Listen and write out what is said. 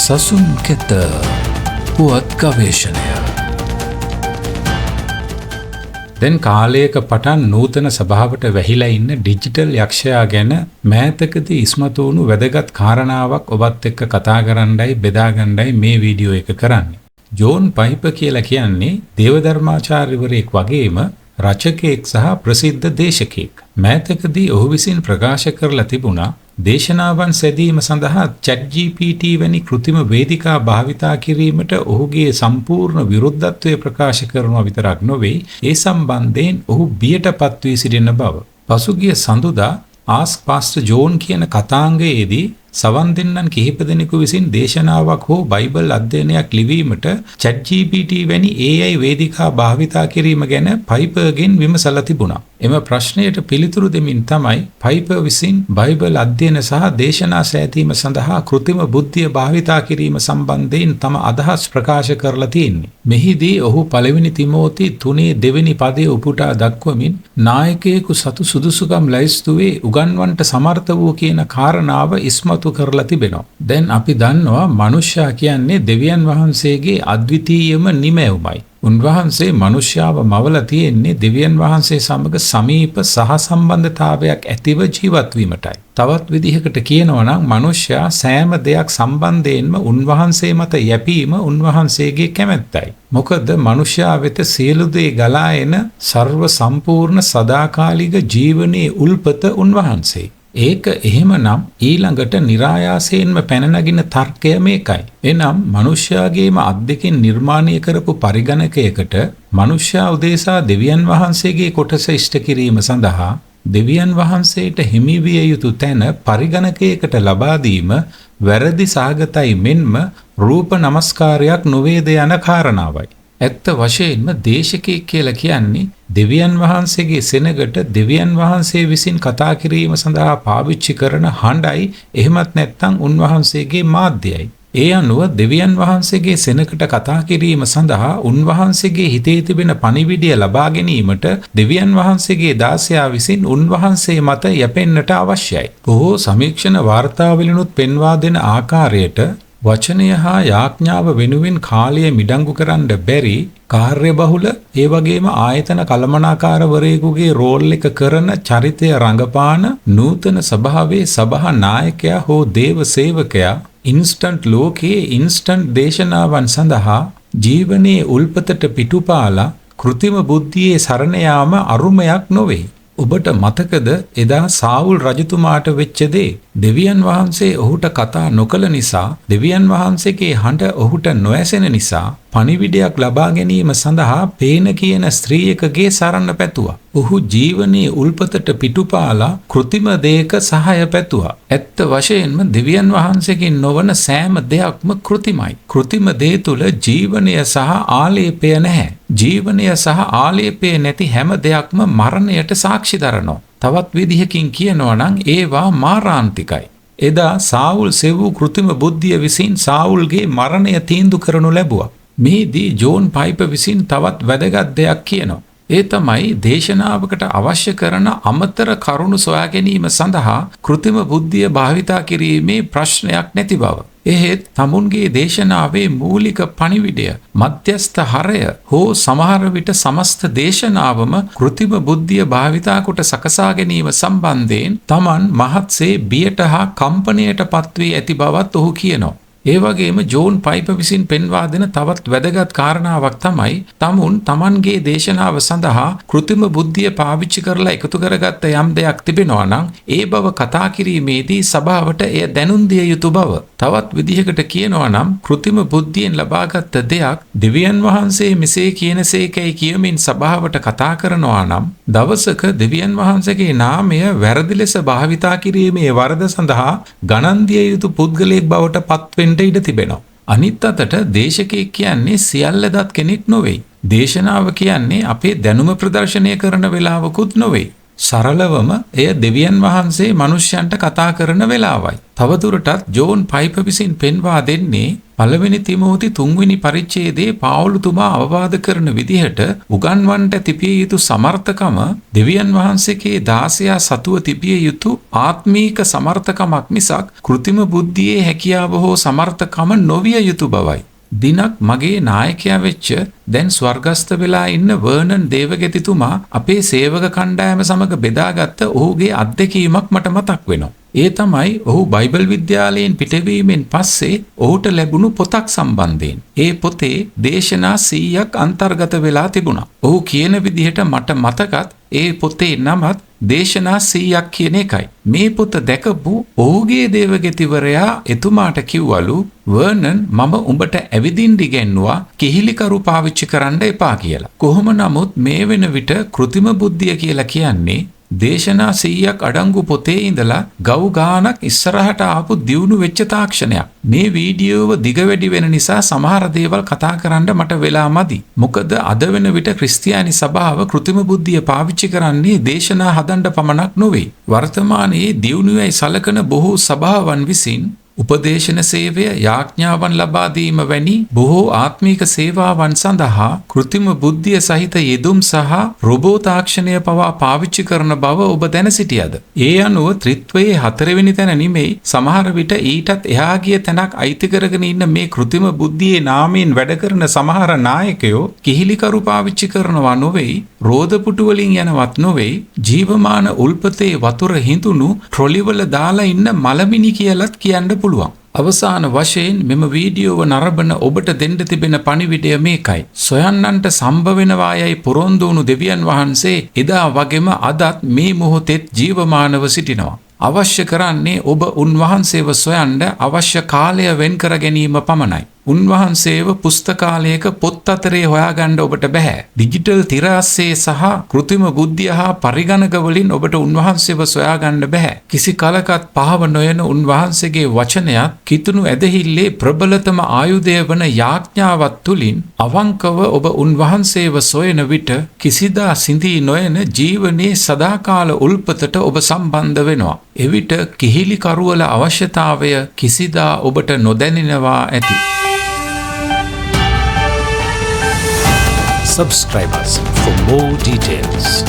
සසුන් කෙත පුවත් ගවේෂණය. දැන් කාලයක පටන් නූතන සභාවට වැහිලා ඉන්න ඩිජිටල් යක්ෂයා ගැන මෑතකදී ඉස්මතු වුණු වැදගත් කාරණාවක් ඔබත් එක්ක කතා කරන්නයි බෙදාගන්නයි මේ වීඩියෝ එක කරන්නේ. ජෝන් පයිපර් කියලා කියන්නේ දේවධර්මාචාර්යවරයෙක් වගේම රචකයෙක් සහ ප්‍රසිද්ධ දේශකයෙක්. මෑතකදී ඔහු විසින් ප්‍රකාශ කරලා තිබුණා දේශනාවන් සැදීම සඳහා ChatGPT වැනි කෘත්‍රිම වේදිකා භාවිතා කිරීමට ඔහුගේ සම්පූර්ණ විරුද්ධත්වය ප්‍රකාශ කරනවා විතරක් නොවේ ඒ සම්බන්ධයෙන් ඔහු බියටපත් වී සිටින බව. පසුගිය සඳුදා Ask Pastor John කියන කතාංගයේදී සවන් දෙන්නන් කිහිප දෙනෙකු විසින් දේශනාවක් හෝ බයිබල් අධ්‍යයනයක් ලිවීමට ChatGPT වැනි AI වේදිකා භාවිතා කිරීම ගැන පයිපර්ගෙන් විමසලා තිබුණා. එම ප්‍රශ්නයට පිළිතුරු දෙමින් තමයි පයිපර් විසින් බයිබල් අධ්‍යයන සහ දේශනා සෑදීම සඳහා කෘත්‍රිම බුද්ධිය භාවිතා කිරීම සම්බන්ධයෙන් තම අදහස් ප්‍රකාශ කරලා තියෙන්නේ. මෙහිදී ඔහු පළවෙනි තිමෝති 3 දෙවෙනි පදයේ උපුටා දක්වමින් නායකයෙකු සතු සුදුසුකම් ලැයිස්තුවේ උගන්වන්නට සමර්ථ වූ කියන කාරණාව ඉස්මතු කරලා තිබෙනවා. දැන් අපි දන්නවා මනුෂ්‍යයා කියන්නේ දෙවියන් වහන්සේගේ අද්විතීයම නිමැවුමයි. උන්වහන්සේ මනුෂ්‍යව මවලා තියෙන්නේ දෙවියන් වහන්සේ සමග සමීප සහසම්බන්ධතාවයක් ඇතිව ජීවත් වීමටයි. තවත් විදිහකට කියනවා නම් මනුෂ්‍යයා සෑම දෙයක් සම්බන්ධයෙන්ම උන්වහන්සේ මත යැපීම උන්වහන්සේගේ කැමැත්තයි. මොකද මනුෂ්‍යයා වෙත සියලු දේ ගලා එන ਸਰව සම්පූර්ණ සදාකාලික ජීවනයේ උල්පත උන්වහන්සේ. ඒක එහෙමනම් ඊළඟට નિરાයාසයෙන්ම පැන නගින තර්කය මේකයි. එනම් මනුෂ්‍යයාගේම අත් දෙකෙන් නිර්මාණය කරපු පරිගණකයකට මනුෂ්‍යයා උදෙසා දෙවියන් වහන්සේගේ කොටස ඉෂ්ට කිරීම සඳහා දෙවියන් වහන්සේට හිමි විය යුතු තැන පරිගණකයකට ලබා දීම වැරදි සාගතයි මෙන්ම රූප නමස්කාරයක් නොවේද යන කාරණාවයි. ඇත්ත වශයෙන්ම දේශකයෙක් කියලා කියන්නේ දෙවියන් වහන්සේගේ සෙනගට දෙවියන් වහන්සේ විසින් කතා කිරීම සඳහා පාවිච්චි කරන හඬයි එහෙමත් නැත්නම් උන්වහන්සේගේ මාධ්‍යයයි. ඒ අනුව දෙවියන් වහන්සේගේ සෙනකට කතා කිරීම සඳහා උන්වහන්සේගේ හිතේ තිබෙන පණිවිඩය ලබා ගැනීමට දෙවියන් වහන්සේගේ දාසයා විසින් උන්වහන්සේ මත යැපෙන්නට අවශ්‍යයි. බොහෝ සමීක්ෂණ වාර්තාවලිනුත් පෙන්වා දෙන ආකාරයට වචනය හා යාඥාව වෙනුවෙන් කාලය මිඩංගු කරන්න බැරි කාර්යබහුල ඒ වගේම ආයතන කළමනාකාරවරයෙකුගේ රෝල් එක කරන චරිතය රඟපාන නූතන සභාවේ සභා නායකයා හෝ දේව සේවකයා ඉන්ස්ටන්ට් ලෝකයේ ඉන්ස්ටන්ට් දේශනාවන් සඳහා ජීවනයේ උල්පතට පිටුපාලා කෘත්‍රිම බුද්ධියේ සරණ යාම අරුමයක් නොවේ. ඔබට මතකද එදා සාවුල් රජතුමාට වෙච්ච දේ? දෙවියන් වහන්සේ ඔහුට කතා නොකළ නිසා, දෙවියන් වහන්සේගේ හඬ ඔහුට නොඇසෙන නිසා පණිවිඩයක් ලබා ගැනීම සඳහා පේන කියන ස්ත්‍රියකගේ සරණ පැතුවා. ඔහු ජීවනයේ උල්පතට පිටුපාලා කෘත්‍රිම දෙයක සහාය පැතුවා. ඇත්ත වශයෙන්ම දෙවියන් වහන්සේගෙන් නොවන සෑම දෙයක්ම කෘත්‍රිමයි. කෘත්‍රිම දේ තුල ජීවනය සහ ආලේපය නැහැ. ජීවනය සහ ආලේපය නැති හැම දෙයක්ම මරණයට සාක්ෂි දරනවා. තවත් විදිහකින් කියනවා නම් ඒවා මාරාන්තිකයි. එදා සාවුල් සෙවූ කෘත්‍රිම බුද්ධිය විසින් සාවුල්ගේ මරණය තීන්දුව කරනු ලැබුවා. මෙහිදී ජෝන් පයිපර් විසින් තවත් වැදගත් දෙයක් කියනවා. ඒ තමයි දේශනාවකට අවශ්‍ය කරන අමතර කරුණු සොයා ගැනීම සඳහා කෘත්‍රිම බුද්ධිය භාවිතා කිරීමේ ප්‍රශ්නයක් නැති බව. එහෙත් තමුන්ගේ දේශනාවේ මූලික පණිවිඩය, මධ්‍යස්ථ හරය හෝ සමහර විට සමස්ත දේශනාවම කෘත්‍රිම බුද්ධිය භාවිතා කොට සකසා ගැනීම සම්බන්ධයෙන් තමන් මහත්සේ බියට හා කම්පනයට පත්වී ඇති බවත් ඔහු කියනවා. ඒ වගේම ජෝන් පයිපර් විසින් පෙන්වා දෙන තවත් වැදගත් කාරණාවක් තමයි තමුන් තමන්ගේ දේශනාව සඳහා කෘත්‍රිම බුද්ධිය පාවිච්චි කරලා එකතු කරගත්ත යම් දෙයක් තිබෙනවා නම් ඒ බව කතා කිරීමේදී සභාවට එය දැනුම් දිය යුතු බව. තවත් විදිහකට කියනවා නම් කෘත්‍රිම බුද්ධියෙන් ලබාගත් දෙයක් දෙවියන් වහන්සේ මෙසේ කියනසේකයි කියමින් සභාවට කතා කරනවා නම් දවසක දෙවියන් වහන්සේගේ නාමය වැරදි ලෙස භාවිතා කිරීමේ වරද සඳහා ගණන් දිය යුතු පුද්ගලයෙක් බවට පත්වෙන්න ඉඩ තිබෙනවා. අනිත් අතට දේශකයෙක් කියන්නේ සියල්ල දත් කෙනෙක් නොවේ. දේශනාව කියන්නේ අපේ දැනුම ප්‍රදර්ශනය කරන වෙලාවකුත් නොවේ. සරලවම එය දෙවියන් වහන්සේ මනුෂ්‍යයන්ට කතා කරන වෙලාවයි. තවදුරටත් ජෝන් පයිපර් විසින් පෙන්වා දෙන්නේ පළවෙනි තිමෝති 3 වෙනි පරිච්ඡේදයේ පාවුලුතුමා අවවාද කරන විදිහට උගන්වන්නට තිබිය යුතු සමර්ථකම දෙවියන් වහන්සේගේ දාසයා සතුව තිබිය යුතු ආත්මීක සමර්ථකමක් මිසක් කෘත්‍රිම බුද්ධියේ හැකියාව හෝ සමර්ථකම නොවිය යුතු බවයි. දිනක් මගේ නායකයා වෙච්ච දැන් ස්වර්ගස්ථ වෙලා ඉන්න වර්නන් දේවගතිතුමා අපේ සේවක කණ්ඩායම සමග බෙදාගත්ත ඔහුගේ අත්දැකීමක් මට මතක් වෙනවා. ඒ තමයි ඔහු බයිබල් විද්‍යාලයෙන් පිටවීමෙන් පස්සේ ඔහුට ලැබුණු පොතක් සම්බන්ධයෙන්. ඒ පොතේ දේශනා 100ක් අන්තර්ගත වෙලා තිබුණා. ඔහු කියන විදිහට මට මතකත් ඒ පොතේ නමත් දේශනා 100ක් කියන එකයි. මේ පොත දැකපු ඔහුගේ දේවගතිවරයා එතුමාට කිව්වලු වර්නන් මම උඹට ඇවිදින්න ඉගෙනුවා කිහිලිකරු පාවිච්චි කරන්න එපා කියලා. කොහොම නමුත් මේ වෙන විට කෘත්‍රිම බුද්ධිය කියලා කියන්නේ දේශනා 100ක් අඩංගු පොතේ ඉඳලා ගව් ගානක් ඉස්සරහට ආපු දියුණු වෙච්ච තාක්ෂණයක්. මේ වීඩියෝව දිග වැඩි වෙන නිසා සමහර දේවල් කතා කරන්න මට වෙලා මදි. මොකද අද වෙන විට ක්‍රිස්තියානි සභාව කෘත්‍රිම බුද්ධිය පාවිච්චි කරන්නේ දේශනා හදන්න පමණක් නොවේ. වර්තමානයේ දියුණුවයි සලකන බොහෝ සභාවන් විසින් උපදේශන සේවය යාඥාවන් ලබා දීම වැනි බොහෝ ආත්මීක සේවාවන් සඳහා කෘත්‍රිම බුද්ධිය සහිත යෙදුම් සහ රොබෝ තාක්ෂණය පවා පාවිච්චි කරන බව ඔබ දැන සිටියද? ඒ අනුව ත්‍රිත්වයේ 4 වෙනි තැන නෙමෙයි සමහර විට ඊටත් එහා ගිය තැනක් අයිති කරගෙන ඉන්න මේ කෘත්‍රිම බුද්ධියේ නාමයෙන් වැඩ කරන සමහර නායකයෝ කිහිලිකරු පාවිච්චි කරනවා නොවේ, රෝදපුටු වලින් යනවත් නොවේ, ජීවමාන උල්පතේ වතුර හිඳුණු ට්‍රොලිවල දාලා ඉන්න මලමිනි කියලත් කියන්න පුළුවන්. අවසාන වශයෙන් මෙම වීඩියෝව නරඹන ඔබට දෙන්න තිබෙන පණිවිඩය මේකයි. සොයන්නන්ට සම්භ වෙනවායයි පොරොන්දු වුණු දෙවියන් වහන්සේ එදා වගේම අදත් මේ මොහොතෙත් ජීවමානව සිටිනවා. අවශ්‍ය කරන්නේ ඔබ උන්වහන්සේව සොයන්න අවශ්‍ය කාලය වෙන් කර ගැනීම පමණයි. උන්වහන්සේව පුස්තකාලයක පොත් අතරේ හොයාගන්න ඔබට බෑ. ඩිජිටල් තිරාස්සේ සහ කෘත්‍රිම බුද්ධිය හා පරිගණක වලින් ඔබට උන්වහන්සේව සොයාගන්න බෑ. කිසි කලකත් පහව නොයන උන්වහන්සේගේ වචනයත් කිතුණු ඇදහිල්ලේ ප්‍රබලතම ආයුධය වන යාඥාවත් තුලින් අවංකව ඔබ උන්වහන්සේව සොයන විට කිසිදා සිඳී නොයන ජීවනයේ සදාකාල උල්පතට ඔබ සම්බන්ධ වෙනවා. එවිට කිහිලි කරුවල අවශ්‍යතාවය කිසිදා ඔබට නොදැනෙනවා ඇති. Subscribe us for more details.